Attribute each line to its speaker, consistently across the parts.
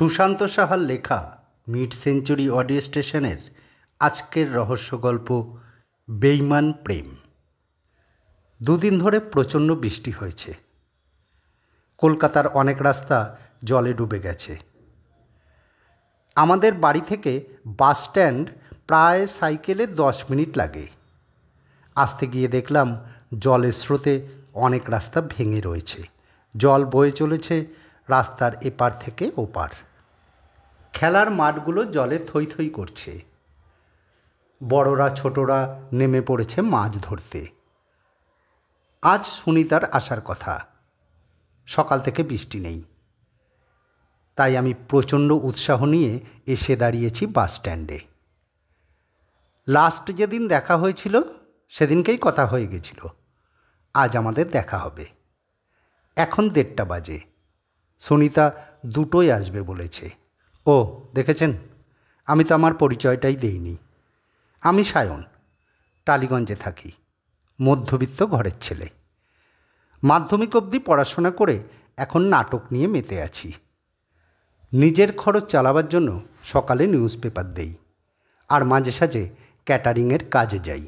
Speaker 1: সুশান্ত সাহার লেখা mid century audio স্টেশনের আজকের রহস্য গল্প বেঈমান প্রেম। দুদিন ধরে প্রচণ্ড বৃষ্টি হয়েছে। কলকাতার অনেক রাস্তা জলে ডুবে গেছে। আমাদের বাড়ি থেকে বাস স্ট্যান্ড প্রায় সাইকেলে 10 মিনিট লাগে। আসতে গিয়ে দেখলাম জলের স্রোতে অনেক রাস্তা ভেঙে রয়েছে। জল বয়ে চলেছে রাস্তার এপার থেকে ওপার। খেলার মাঠগুলো জলে থই থই করছে। বড়রা ছোটরা নেমে পড়েছে মাছ ধরতে। আজ সুনিতার আসার কথা। সকাল থেকে বৃষ্টি নেই, তাই আমি প্রচণ্ড উৎসাহ নিয়ে এসে দাঁড়িয়েছি বাস স্ট্যান্ডে। লাস্ট যেদিন দেখা হয়েছিল সেদিনকেই কথা হয়ে গেছিল আজ আমাদের দেখা হবে। এখন 1:30 বাজে। সুনিতা 2টোয় আসবে বলেছে। ও দেখেছেন, আমি তো আমার পরিচয়টাই দেইনি। আমি সায়ন, টালিগঞ্জে থাকি, মধ্যবিত্ত ঘরের ছেলে। মাধ্যমিক অবধি পড়াশোনা করে এখন নাটক নিয়ে মেতে আছি। নিজের খরচ চালাবার জন্য সকালে নিউজ পেপার দেই, আর মাঝে সাঝে ক্যাটারিংয়ের কাজে যাই।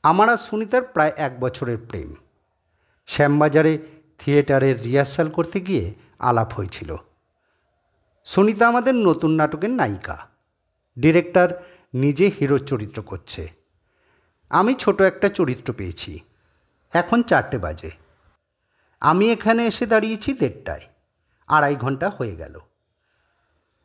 Speaker 1: আমার আর সুনিতার প্রায় 1 বছরের প্রেম। শ্যামবাজারে থিয়েটারের রিহার্সাল করতে গিয়ে আলাপ হয়েছিল। সুনিতা আমাদের নতুন নাটকের নায়িকা। ডিরেক্টর নিজে হিরোর চরিত্র করছে। আমি ছোট একটা চরিত্র পেয়েছি। এখন 4টে বাজে। আমি এখানে এসে দাঁড়িয়েছি 1:30টায়। 2.5 ঘন্টা হয়ে গেল।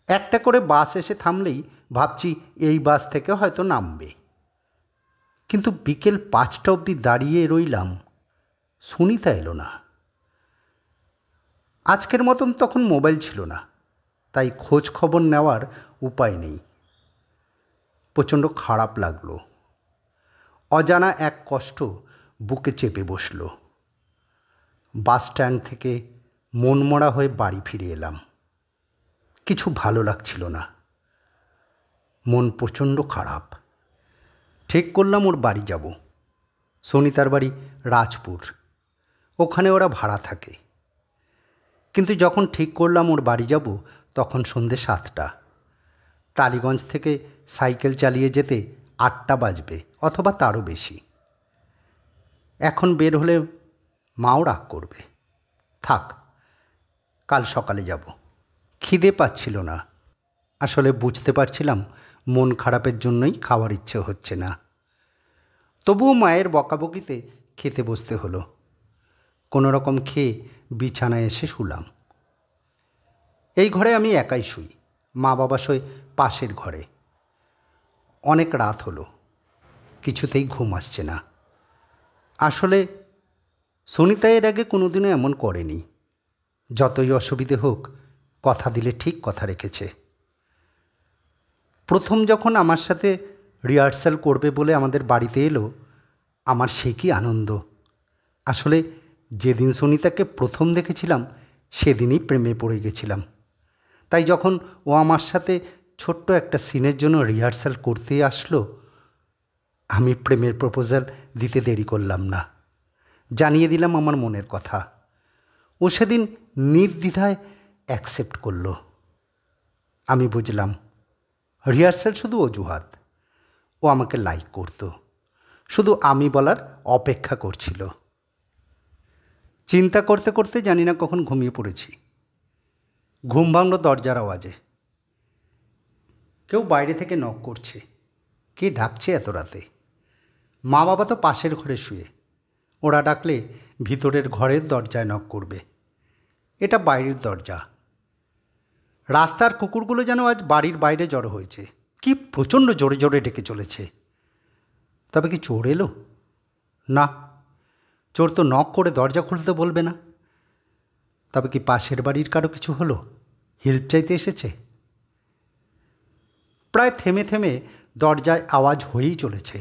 Speaker 1: একটা করে বাস এসে থামলেই ভাবছি এই বাস থেকে হয়তো নামবে, কিন্তু বিকেল 5টা অবধি দাঁড়িয়ে রইলাম, সুনিতা এলো না। আজকের মতন তখন মোবাইল ছিল না, তাই খোঁজ খবর নেওয়ার উপায় নেই। প্রচণ্ড খারাপ লাগলো। অজানা এক কষ্ট বুকে চেপে বসল। বাস স্ট্যান্ড থেকে মনমরা হয়ে বাড়ি ফিরে এলাম। কিছু ভালো লাগছিল না, মন প্রচণ্ড খারাপ। ঠিক করলাম ওর বাড়ি যাব। সুনিতার বাড়ি রাজপুর, ওখানে ওরা ভাড়া থাকে। কিন্তু যখন ঠিক করলাম ওর বাড়ি যাব তখন সন্ধ্যে 7টা। টালিগঞ্জ থেকে সাইকেল চালিয়ে যেতে 8টা বাজবে অথবা তারও বেশি। এখন বের হলে মাও রাগ করবে। থাক, কাল সকালে যাব। খিদে পাচ্ছিল না। আসলে বুঝতে পারছিলাম মন খারাপের জন্যই খাওয়ার ইচ্ছে হচ্ছে না। তবুও মায়ের বকাবকিতে খেতে বসতে হলো। কোনো রকম খেয়ে বিছানায় এসে শুলাম। এই ঘরে আমি একাই শুই। মা বাবা শোয় পাশের ঘরে। অনেক রাত হলো, কিছুতেই ঘুম আসছে না। আসলে সুনিতা এর আগে কোনোদিনও এমন করেনি। যতই অসুবিধে হোক, কথা দিলে ঠিক কথা রেখেছে। প্রথম যখন আমার সাথে রিহার্সাল করবে বলে আমাদের বাড়িতে এলো, আমার সে কি আনন্দ। আসলে যেদিন সুনিতাকে প্রথম দেখেছিলাম সেদিনই প্রেমে পড়ে গেছিলাম। তাই যখন ও আমার সাথে ছোট্ট একটা সিনের জন্য রিহার্সাল করতে আসলো, আমি প্রেমের প্রপোজাল দিতে দেরি করলাম না। জানিয়ে দিলাম আমার মনের কথা। ও সেদিন নির্দ্বিধায় অ্যাকসেপ্ট করল। আমি বুঝলাম রিহার্সাল শুধু অজুহাত। ও আমাকে লাইক করত, শুধু আমি বলার অপেক্ষা করছিল। চিন্তা করতে করতে জানি না কখন ঘুমিয়ে পড়েছি। ঘুম ভাঙল দরজার আওয়াজে। কেউ বাইরে থেকে নক করছে। কে ডাকছে এত রাতে? মা বাবা তো পাশের ঘরে শুয়ে। ওরা ডাকলে ভিতরের ঘরের দরজায় নক করবে। এটা বাইরের দরজা। রাস্তার কুকুরগুলো যেন আজ বাড়ির বাইরে জড়ো হয়েছে। কি প্রচণ্ড জোরে জোরে ডেকে চলেছে। তবে কি চোর এলো? না, চোর তো নক করে দরজা খুলতে বলবে না। তবে কি পাশের বাড়ির কারো কিছু হলো? হেল্প চাইতে এসেছে? প্রায় থেমে থেমে দরজায় আওয়াজ হয়েই চলেছে।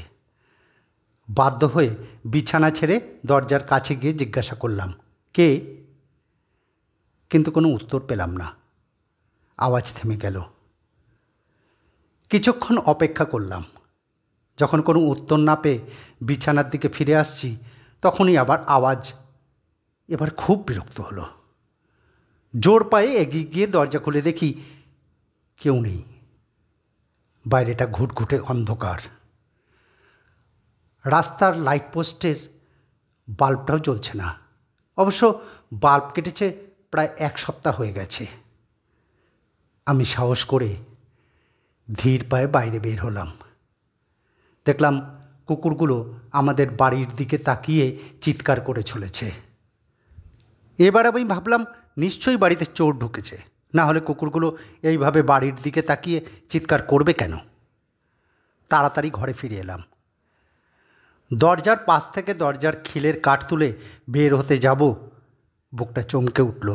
Speaker 1: বাধ্য হয়ে বিছানা ছেড়ে দরজার কাছে গিয়ে জিজ্ঞাসা করলাম, কে? কিন্তু কোনো উত্তর পেলাম না। আওয়াজ থেমে গেল। কিছুক্ষণ অপেক্ষা করলাম। যখন কোনো উত্তর না পেয়ে বিছানার দিকে ফিরে আসছি, তখনই আবার আওয়াজ। এবার খুব বিরক্ত হলো। জোর পায়ে এগিয়ে গিয়ে দরজা খুলে দেখি কেউ নেই। বাইরেটা ঘুটঘুটে অন্ধকার। রাস্তার লাইট পোস্টের বাল্বটাও জ্বলছে না। অবশ্য বাল্ব কেটেছে প্রায় 1 সপ্তাহ হয়ে গেছে। আমি সাহস করে ধীর পায়ে বাইরে বের হলাম। দেখলাম কুকুরগুলো আমাদের বাড়ির দিকে তাকিয়ে চিৎকার করে চলেছে। এবার আমি ভাবলাম নিশ্চয়ই বাড়িতে চোর ঢুকেছে, না হলে কুকুরগুলো এইভাবে বাড়ির দিকে তাকিয়ে চিৎকার করবে কেন। তাড়াতাড়ি ঘরে ফিরে এলাম। দরজার পাশ থেকে দরজার খিলের কাঠ তুলে বের হতে যাব, বুকটা চমকে উঠল।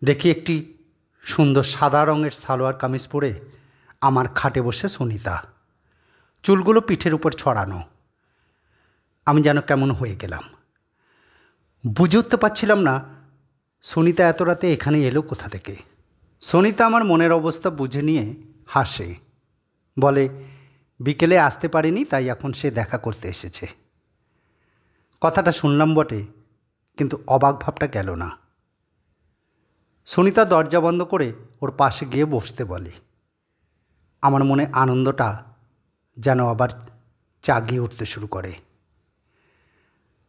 Speaker 1: দেখি একটি সুন্দর সাদা রঙের সালোয়ার কামিজ পরে আমার খাটে বসে সুনিতা, চুলগুলো পিঠের উপর ছড়ানো। আমি যেন কেমন হয়ে গেলাম। বুঝে উঠতে পারছিলাম না সুনিতা এত রাতে এখানে এলো কোথা থেকে। সুনিতা আমার মনের অবস্থা বুঝে নিয়ে হাসে, বলে বিকেলে আসতে পারেনি, তাই এখন সে দেখা করতে এসেছে। কথাটা শুনলাম বটে, কিন্তু অবাক ভাবটা গেল না। সুনিতা দরজা বন্ধ করে ওর পাশে গিয়ে বসতে বলে। আমার মনে আনন্দটা যেন আবার জাগিয়ে উঠতে শুরু করে।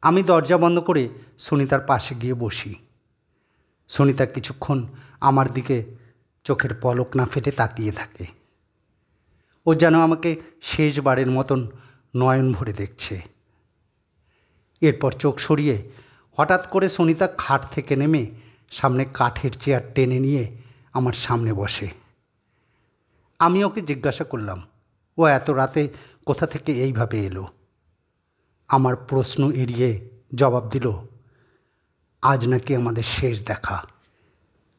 Speaker 1: আমি দরজা বন্ধ করে সুনিতার পাশে গিয়ে বসি। সুনিতা কিছুক্ষণ আমার দিকে চোখের পলক না ফেটে তাকিয়ে থাকে। ও যেন আমাকে শেষবারের মতন নয়ন ভরে দেখছে। এরপর চোখ সরিয়ে হঠাৎ করে সুনিতা খাট থেকে নেমে সামনে কাঠের চেয়ার টেনে নিয়ে আমার সামনে বসে। আমি ওকে জিজ্ঞাসা করলাম ও এত রাতে কোথা থেকে এইভাবে এলো। আমার প্রশ্ন এড়িয়ে জবাব দিল, আজ নাকি আমাদের শেষ দেখা।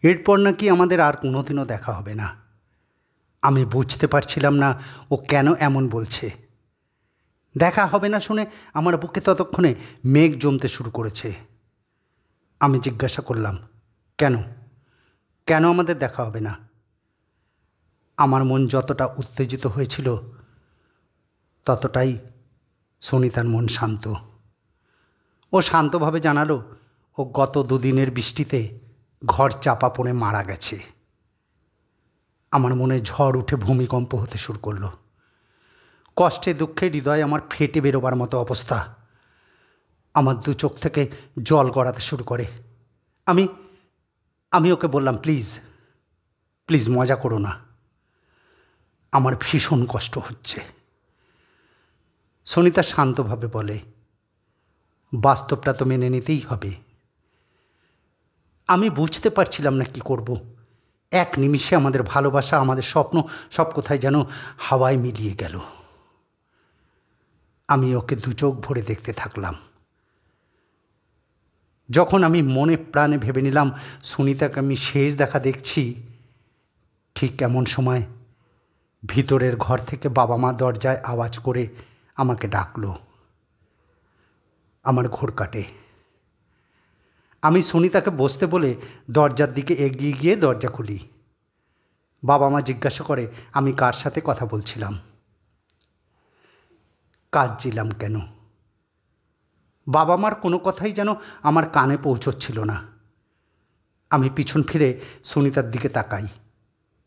Speaker 1: এরপর নাকি আমাদের আর কোনোদিনও দেখা হবে না। আমি বুঝতে পারছিলাম না ও কেন এমন বলছে। দেখা হবে না শুনে আমার বুকে ততক্ষণে মেঘ জমতে শুরু করেছে। আমি জিজ্ঞাসা করলাম, কেন কেন আমাদের দেখা হবে না? আমার মন যতটা উত্তেজিত হয়েছিল ততটাই সুনিতার মন শান্ত। ও শান্তভাবে জানালো ও গত 2 দিনের বৃষ্টিতে ঘর চাপা পড়ে মারা গেছে। আমার মনে ঝড় উঠে ভূমিকম্প হতে শুরু করলো। কষ্টে দুঃখে হৃদয় আমার ফেটে বেরোবার মতো অবস্থা। আমার 2 চোখ থেকে জল গড়াতে শুরু করে। আমি ওকে বললাম, প্লিজ প্লিজ মজা করো না, আমার ভীষণ কষ্ট হচ্ছে। সুনিতা শান্তভাবে বলে, বাস্তবটা তো মেনে নিতেই হবে। আমি বুঝতে পারছিলাম না কি করব। এক নিমিষে আমাদের ভালোবাসা, আমাদের স্বপ্ন সব কোথায় যেন হাওয়ায় মিলিয়ে গেল। আমি ওকে 2 চোখ ভরে দেখতে থাকলাম। যখন আমি মনে প্রাণে ভেবে নিলাম সুনিতাকে আমি শেষ দেখা দেখছি, ঠিক এমন সময় ভিতরের ঘর থেকে বাবা মা দরজায় আওয়াজ করে আমাকে ডাকলো। আমার ঘোর কাটে। আমি সুনিতাকে বসতে বলে দরজার দিকে এগিয়ে গিয়ে দরজা খুলি। বাবা মা জিজ্ঞাসা করে আমি কার সাথে কথা বলছিলাম, কাঁদছিলাম কেন। বাবা মার কোনো কথাই যেন আমার কানে পৌঁছচ্ছিল না। আমি পিছন ফিরে সুনিতার দিকে তাকাই।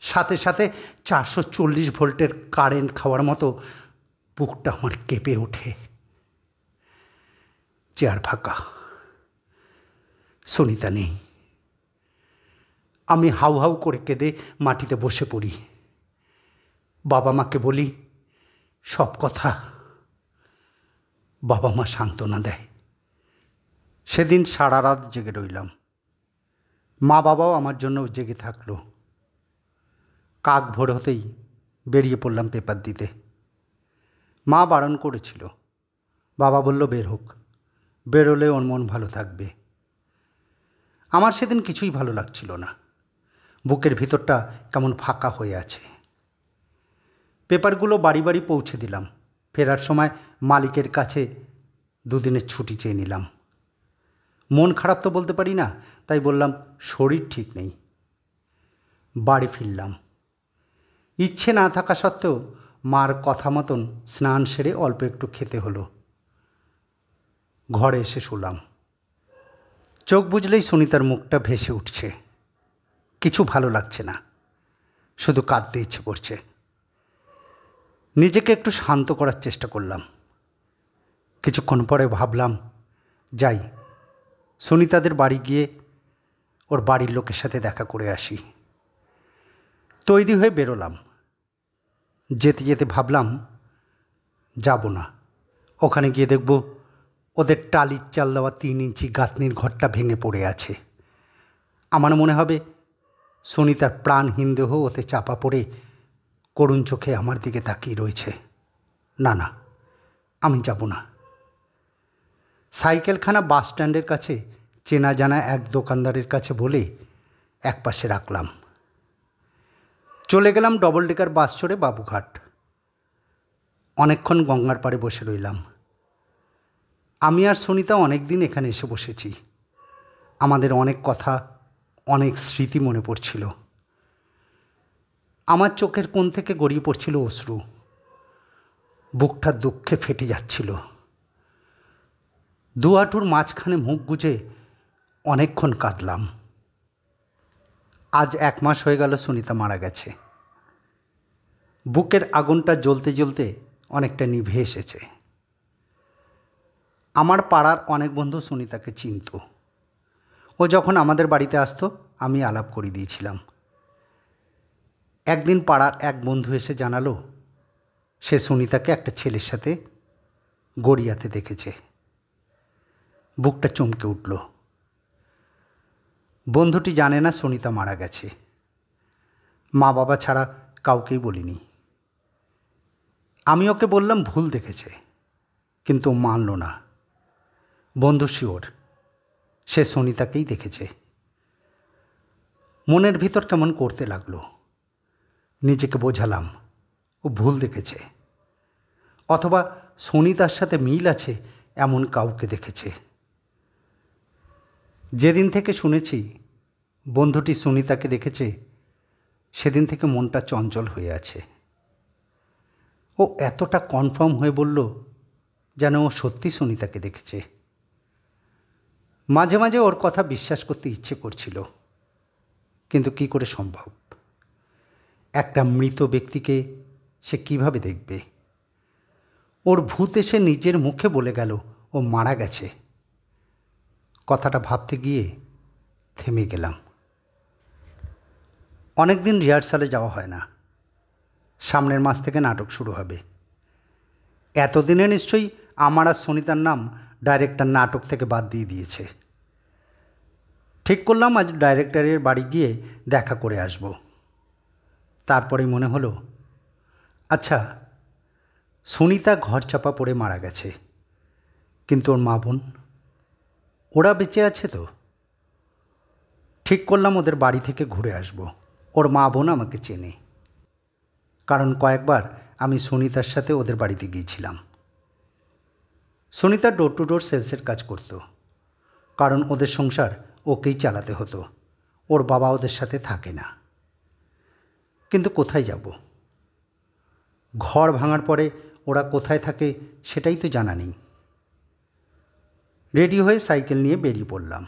Speaker 1: সাথে সাথে 440 ভোল্টের কারেন্ট খাওয়ার মতো বুকটা আমার কেঁপে ওঠে। চেয়ার ফাঁকা, সুনিতা নেই। আমি হাউ হাউ করে কেঁদে মাটিতে বসে পড়ি। বাবা মাকে বলি সব কথা। বাবা মা সান্ত্বনা দেয়। সেদিন সারা রাত জেগে রইলাম। মা বাবাও আমার জন্য জেগে থাকলো। কাক ভোর হতেই বেরিয়ে পড়লাম পেপার দিতে। মা বারণ করেছিল, বাবা বলল বের হোক, বেরোলে ওর মন ভালো থাকবে। আমার সেদিন কিছুই ভালো লাগছিল না। বুকের ভিতরটা কেমন ফাঁকা হয়ে আছে। পেপারগুলো বাড়ি বাড়ি পৌঁছে দিলাম। ফেরার সময় মালিকের কাছে 2 দিনের ছুটি চেয়ে নিলাম। মন খারাপ তো বলতে পারি না, তাই বললাম শরীর ঠিক নেই। বাড়ি ফিরলাম। ইচ্ছে না থাকা সত্ত্বেও মার কথা মতন স্নান সেরে অল্প একটু খেতে হলো। ঘরে এসে শুলাম। চোখ বুজলেই সুনিতার মুখটা ভেসে উঠছে। কিছু ভালো লাগছে না, শুধু কাঁদতে ইচ্ছে করছে। নিজেকে একটু শান্ত করার চেষ্টা করলাম। কিছুক্ষণ পরে ভাবলাম, যাই সুনিতাদের বাড়ি গিয়ে ওর বাড়ির লোকের সাথে দেখা করে আসি। তৈরি হয়ে বেরোলাম। যেতে যেতে ভাবলাম, যাব না, ওখানে গিয়ে দেখব ওদের টালির চাল দেওয়া 3 ইঞ্চি গাঁথনির ঘরটা ভেঙে পড়ে আছে। আমার মনে হবে সুনিতার প্রাণহীন দেহ ওতে চাপা পড়ে করুণ চোখে আমার দিকে তাকিয়ে রয়েছে। না না, আমি যাব না। সাইকেলখানা বাস স্ট্যান্ডের কাছে চেনা জানা এক দোকানদারের কাছে বলে একপাশে রাখলাম। চলে গেলাম ডবল ডেকার বাস চড়ে বাবুঘাট। অনেকক্ষণ গঙ্গার পাড়ে বসে রইলাম। আমি আর সুনিতা অনেক দিন এখানে এসে বসেছি। আমাদের অনেক কথা, অনেক স্মৃতি মনে পড়ছিল। আমার চোখের কোণ থেকে গড়িয়ে পড়ছিল অশ্রু। বুকটা দুঃখে ফেটে যাচ্ছিল। দুহাঁটুর মাঝখানে মুখ গুজে অনেকক্ষণ কাঁদলাম। আজ 1 মাস হয়ে গেল সুনিতা মারা গেছে। বুকের আগুনটা জ্বলতে জ্বলতে অনেকটা নিভে এসেছে। আমার পাড়ার অনেক বন্ধু সুনিতাকে চিনত। ও যখন আমাদের বাড়িতে আসতো আমি আলাপ করে দিয়েছিলাম। একদিন পাড়ার এক বন্ধু এসে জানালো সে সুনিতাকে একটা ছেলের সাথে গড়িয়াতে দেখেছে। বুকটা চমকে উঠল। বন্ধুটি জানে না সুনিতা মারা গেছে। মা বাবা ছাড়া কাউকেই বলিনি। আমি ওকে বললাম ভুল দেখেছে, কিন্তু মানল না। বন্ধু শিওর সে সুনিতাকেই দেখেছে। মনের ভিতর কেমন করতে লাগলো। নিজেকে বোঝালাম ও ভুল দেখেছে, অথবা সুনিতার সাথে মিল আছে এমন কাউকে দেখেছে। যেদিন থেকে শুনেছি বন্ধুটি সুনিতাকে দেখেছে, সেদিন থেকে মনটা চঞ্চল হয়ে আছে। ও এতটা কনফার্ম হয়ে বলল যেন ও সত্যি সুনিতাকে দেখেছে। মাঝে মাঝে ওর কথা বিশ্বাস করতে ইচ্ছে করছিল, কিন্তু কি করে সম্ভব? একটা মৃত ব্যক্তিকে সে কিভাবে দেখবে? ওর ভূত এসে নিজের মুখে বলে গেল ও মারা গেছে। কথাটা ভাবতে গিয়ে থেমে গেলাম। অনেক দিন রিহার্সালে যাওয়া হয় না। সামনের মাস থেকে নাটক শুরু হবে। এতদিনে নিশ্চয়ই আমার আর সুনিতার নাম ডাইরেক্টর নাটক থেকে বাদ দিয়ে দিয়েছে। ঠিক করলাম আজ ডাইরেক্টরের বাড়ি গিয়ে দেখা করে আসব। তারপরেই মনে হলো, আচ্ছা সুনিতা ঘর চাপা পড়ে মারা গেছে, কিন্তু ওর মা বোন ওরা বেঁচে আছে তো? ঠিক করলাম ওদের বাড়ি থেকে ঘুরে আসব। ওর মা বোন আমাকে চেনে, কারণ কয়েকবার আমি সুনিতার সাথে ওদের বাড়িতে গিয়েছিলাম। সুনিতা ডোর টু ডোর সেলসের কাজ করত, কারণ ওদের সংসার ওকেই চালাতে হতো। ওর বাবা ওদের সাথে থাকে না। কিন্তু কোথায় যাব? ঘর ভাঙার পরে ওরা কোথায় থাকে সেটাই তো জানা নেই। রেডি হয়ে সাইকেল নিয়ে বেরিয়ে পড়লাম।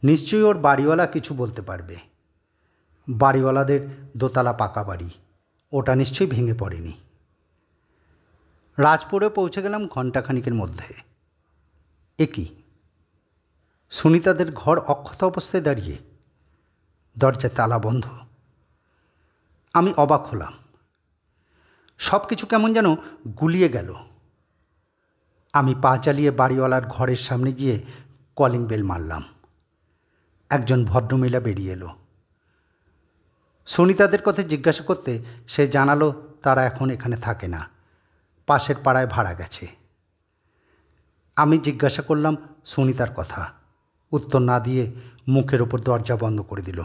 Speaker 1: নিশ্চয়ই ওর বাড়িওয়ালা কিছু বলতে পারবে। বাড়িওয়ালাদের দোতলা পাকা বাড়ি, ওটা নিশ্চয়ই ভেঙে পড়েনি। রাজপুরে পৌঁছে গেলাম ঘণ্টাখানিকের মধ্যে। এ কি, সুনিতাদের ঘর অক্ষত অবস্থায় দাঁড়িয়ে, দরজায় তালা বন্ধ। আমি অবাক হলাম। সব কিছু কেমন যেন গুলিয়ে গেল। আমি পা চালিয়ে বাড়িওয়ালার ঘরের সামনে গিয়ে কলিং বেল মারলাম। একজন ভদ্রমহিলা বেরিয়ে এলো। সুনিতাদের কথা জিজ্ঞাসা করতে সে জানালো তারা এখন এখানে থাকে না, পাশের পাড়ায় ভাড়া গেছে। আমি জিজ্ঞাসা করলাম সুনিতার কথা। উত্তর না দিয়ে মুখের ওপর দরজা বন্ধ করে দিল।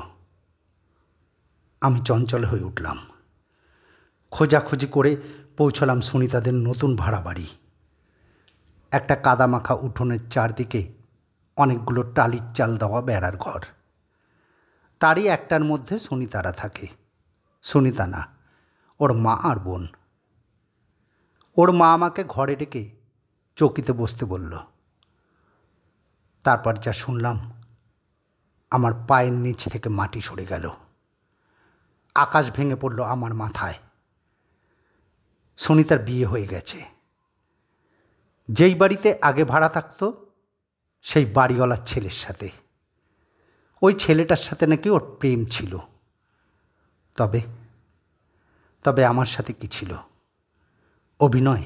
Speaker 1: আমি চঞ্চল হয়ে উঠলাম। খোঁজাখুঁজি করে পৌঁছলাম সুনিতাদের নতুন ভাড়া বাড়ি। একটা কাদামাখা উঠোনের চারদিকে অনেকগুলো টালির চাল দেওয়া বেড়ার ঘর। তারই একটার মধ্যে সুনিতারা থাকে। সুনিতা না, ওর মা আর বোন। ওর মা আমাকে ঘরে ডেকে চৌকিতে বসতে বলল। তারপর যা শুনলাম, আমার পায়ের নিচ থেকে মাটি সরে গেল। আকাশ ভেঙে পড়ল আমার মাথায়। সুনিতার বিয়ে হয়ে গেছে। যেই বাড়িতে আগে ভাড়া থাকতো সেই বাড়িওয়ালার ছেলের সাথে। ওই ছেলেটার সাথে নাকি ওর প্রেম ছিল। তবে তবে আমার সাথে কি ছিল? অভিনয়।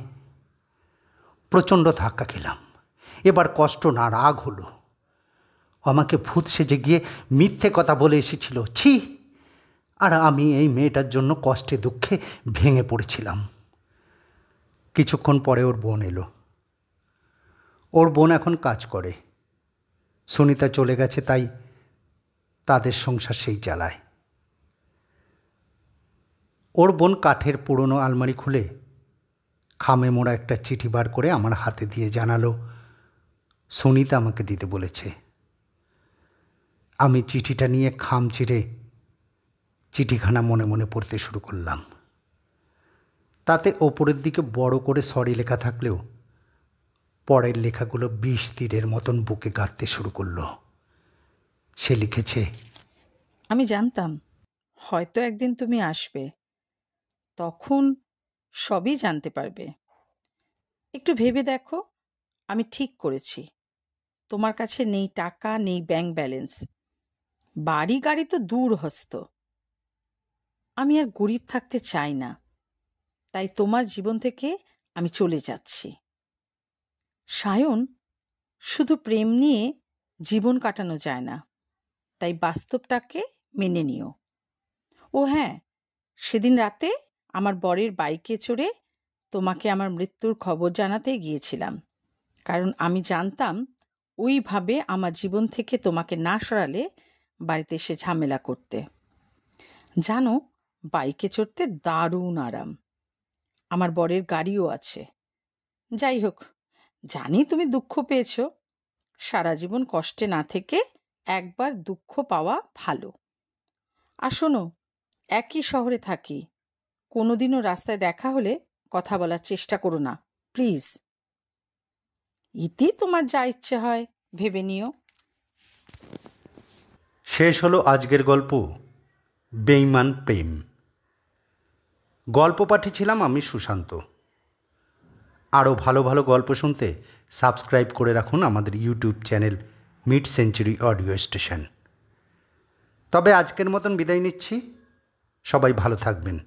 Speaker 1: প্রচণ্ড ধাক্কা খেলাম। এবার কষ্ট না, রাগ হলো। আমাকে ভূত সেজে গিয়ে মিথ্যে কথা বলে এসেছিল। ছি! আর আমি এই মেয়েটার জন্য কষ্টে দুঃখে ভেঙে পড়েছিলাম। কিছুক্ষণ পরে ওর বোন এলো। ওর বোন এখন কাজ করে। সুনিতা চলে গেছে, তাই তাদের সংসার সেই চালায়। ওর বোন কাঠের পুরনো আলমারি খুলে খামে মোড়া একটা চিঠি বার করে আমার হাতে দিয়ে জানালো, সুনিতা আমাকে দিতে বলেছে। আমি চিঠিটা নিয়ে খাম চিরে চিঠিখানা মনে মনে পড়তে শুরু করলাম। তাতে ওপরের দিকে বড় করে সরি লেখা থাকলেও পরের লেখাগুলো বিষ তীরের মতন বুকে গাঁথতে শুরু করলো। সে লিখেছে,
Speaker 2: আমি জানতাম হয়তো একদিন তুমি আসবে, তখন সবই জানতে পারবে। একটু ভেবে দেখো, আমি ঠিক করেছি। তোমার কাছে নেই টাকা, নেই ব্যাংক ব্যালেন্স, বাড়ি গাড়ি তো দূরহস্ত। আমি আর গরিব থাকতে চাই না, তাই তোমার জীবন থেকে আমি চলে যাচ্ছি। সায়ন, শুধু প্রেম নিয়ে জীবন কাটানো যায় না, তাই বাস্তবটাকে মেনে নিও। ও হ্যাঁ, সেদিন রাতে আমার বরের বাইকে চড়ে তোমাকে আমার মৃত্যুর খবর জানাতে গিয়েছিলাম, কারণ আমি জানতাম ওইভাবে আমার জীবন থেকে তোমাকে না সরালে বাড়িতে এসে ঝামেলা করতে। জানো, বাইকে চড়তে দারুণ আরাম। আমার বরের গাড়িও আছে। যাই হোক, জানি তুমি দুঃখ পেয়েছ। সারা জীবন কষ্টে না থেকে একবার দুঃখ পাওয়া ভালো। আর শোনো, একই শহরে থাকি, কোনোদিনও রাস্তায় দেখা হলে কথা বলার চেষ্টা করো না, প্লিজ। ইতি তোমার যা ইচ্ছে হয় ভেবে নিও।
Speaker 1: শেষ হলো আজকের গল্প, বেঈমান প্রেম। গল্প পাঠিয়েছিলাম আমি, সুশান্ত। আরও ভালো ভালো গল্প শুনতে সাবস্ক্রাইব করে রাখুন আমাদের YouTube channel mid century audio station. তবে আজকের মতন বিদায় নিচ্ছি। সবাই ভালো থাকবেন।